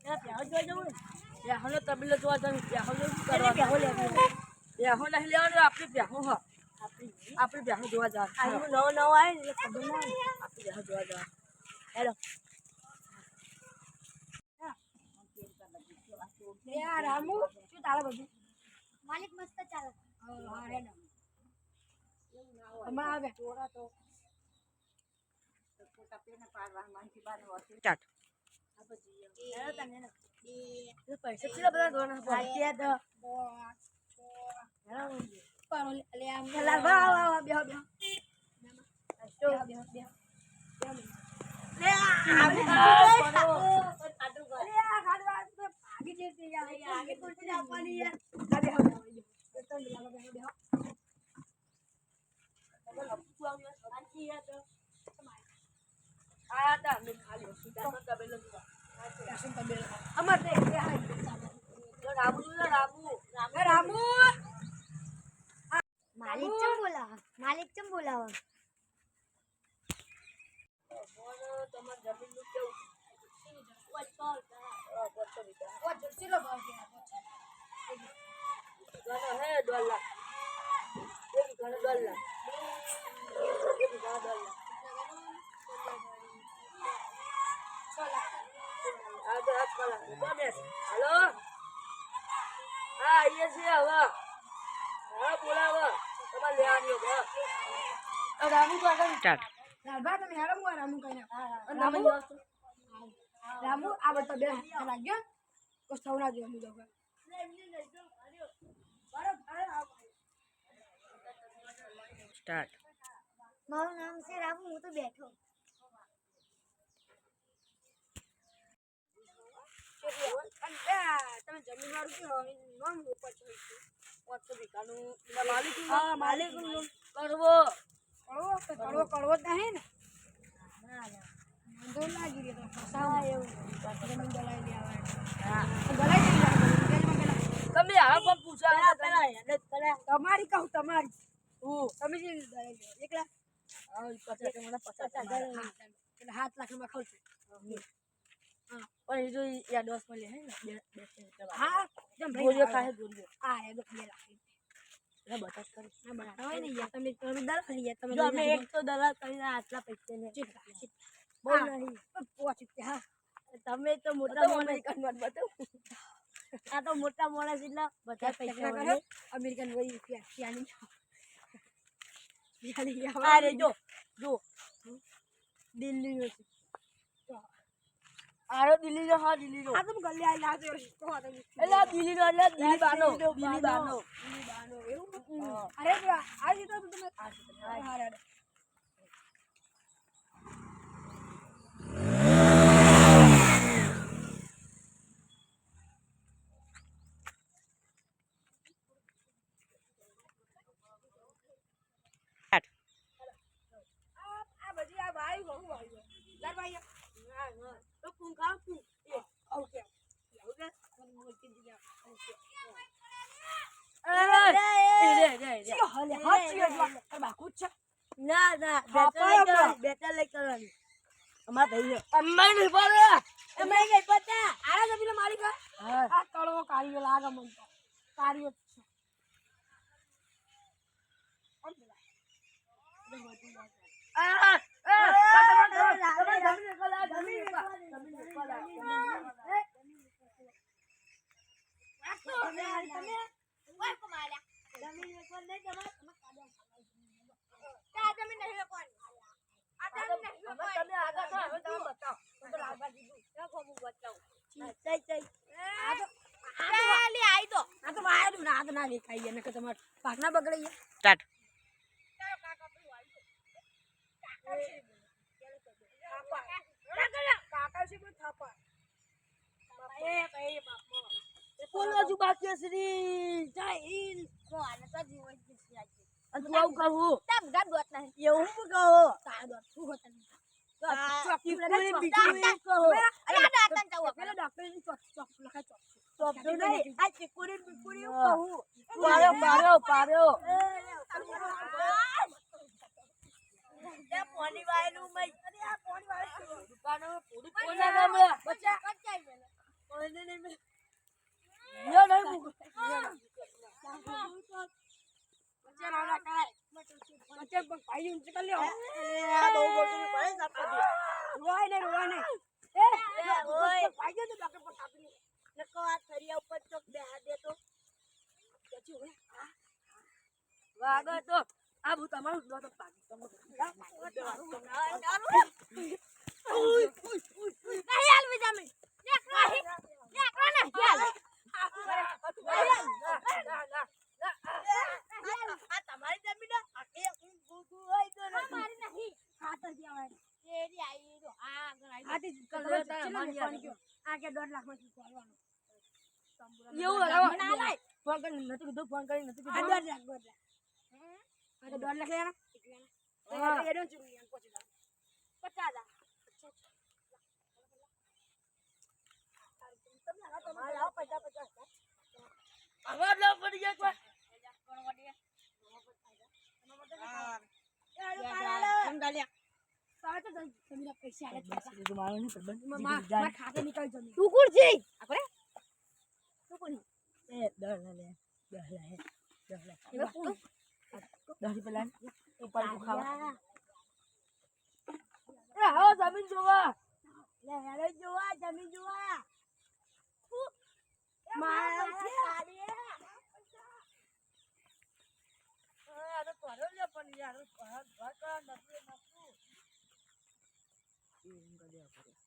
બેહોનો તબેલો જોવા જવું બેહો બેહો નહીં લેવાનું આપણે બેહો હ આપણે બેહો જોવા જવાનું નવો નવો આવે ને એટલે ખબર ના આપણે બેહો જોવા જવાનું હેલો રામુ શું ચાલે બધું માલિક મસ્ત ચાલે હા હેલો અમાર આવે ચોરા તો ટપીને પાડવા માંગી બાર હોતી સ્ટાર્ટ પૈસા કેટલા બધા દોના ભાગ્યા તો લે આમ લા વા બેહો બેહો તો બેહો બેહો લે ભાગી જતી યાર આગે કોણ આપવાની યાર બેહો બેહો બેહો બેહો આ તા મે ખાલી સીધા તબેલો તબેલો અમાર તે રામુ રામુ માલિક ચમ બોલાવા બોલો તમાર જમીન નું કેવું $1 हेलो हाँ आइए से हवा हाँ बोला हवा तुम्हारे ले आनी होगा अब रामू को आकर स्टार्ट લાલબા તમે હેડો હું રામુ કઈને रामू આ બતા બે લાગ્યો તો સૌના જો હું દોગા स्टार्ट મારું નામ છે રામુ હું તો બેઠો તમે જમીન વાળું કે નોન ઉપર છો 500 વીઘાનું માલિક માલિક કરવો કડવો જ નહીં ને ના ના મંદો લાગી રહ્યો તો ફસાવા એવું જમીન દલાઈ લેવા હા દલાઈ તમે આ કોણ પૂછા પેલા હેડ કરે તમારી કહું તમારી હું તમે જે દલાઈ લે એકલા હા 50 મને 50 એટલે 7 લાખ માં ખાવ છું હા પણ એ જો એડવાન્સ માં લે હે ને બે હા જેમ બોલ્યો ખાય બોલ્યો આ એ 2 લાખ ના બતાસ કરી ના બનાવે ને યાર તમે દલાલ કરી યાર તમે જો અમે એક તો દલાલ કરીને આટલા પૈસા ને બહુ નહીં પહોંચી હા તમે તો મોટા અમેરિકન માં બતાવો આ તો મોટા મોણા જેટલા બધા પૈસા કરે અમેરિકન વહી રૂપિયા અરે જો દિલ્હી નો આરો દિલ્હી નો હા દિલ્હી નો આ તો ગલ્લે આઈ લાગે તો આ એટલે દિલ્હી નો એટલે દિલ્હી બાનો એવું અરે આ જે તો તમે હારે આ બજી આ ભાઈ બહુ ભાઈ દર ભાઈ તો કુંકા કુ ઓકે ઓકે મોટી દિયા ઓકે ના બેટા લઈ કરવાની અમાર ભાઈ અમાર નહીં પડે આરા જમીને મારી કા હા આ કળવો કાઢ્યો લાગે મન તો કાઢ્યો છે પાકના બગડે સ્ટાર્ટ બોલવા બાકી શ્રી જય હિન્દ કોને તો જીવન છે અને તું આવું કહું તમ ગા દોત નહીં એવું શું કહો તા દોત શું હોતા નહીં ચોકી કોઈ બીજું એક કહો અરે આ દાતન ચાવ પેલો ડોક્ટર ની ચોક લખા ચોક ચોપ નહીં આ ચીકુડી બિકુડી કહું પાર્યો એ પોની વાયલું મઈ અરે આ પોની વાયલું દુકાનો પૂરી કોના ગામે બચ્ચા કચ્ચાઈ મેલે યો નહીં મૂકો. વચ્ચે ના કરાય વચ્ચે ભાઈ ઊંચી કરી લ્યો બહુ બોલતું નહીં, ભાઈ સાફ કરી દે. રોવાય નહીં ઓય ભાઈ જો તો ડોક્ટર પર કાપી નકો આ થરિયા ઉપર ચોક બેહા દે તો વાગો તો આ ભૂત તમારું દો તો પાડી તમે નહીં હાલ વિટામિન નેકરો ને હાલ આ તમારી જમીન આખી ગુગુ હોય તો મારી નહીં ખાતર દેવાય એરી આઈ તો આ આગળ આઈ આથી કલર આ કે 2 લાખ માં ચૂકવવાનો એવું લગાવો ફોન કરી નથી કીધું ફોન કરી નથી આ કીધું 2 લાખ આ તો 2 લાખ લેના હા. એડો ચૂકવી 50,000 હવે લાવ પડી જાય કોઈ પૈસા મારો નહીં સંબંધ માં ખાતે નીકળ જમી તું કોણ છે આપણે તું કોની એ 10 લે 10 પેલા ઉપર ખાવા એ આવો જમીન જોવા લે હેલો જોવા જમી જોવા મારા આ તો પરો લે પણ યાર ભાગ નથી નાખું એમ કરી આપો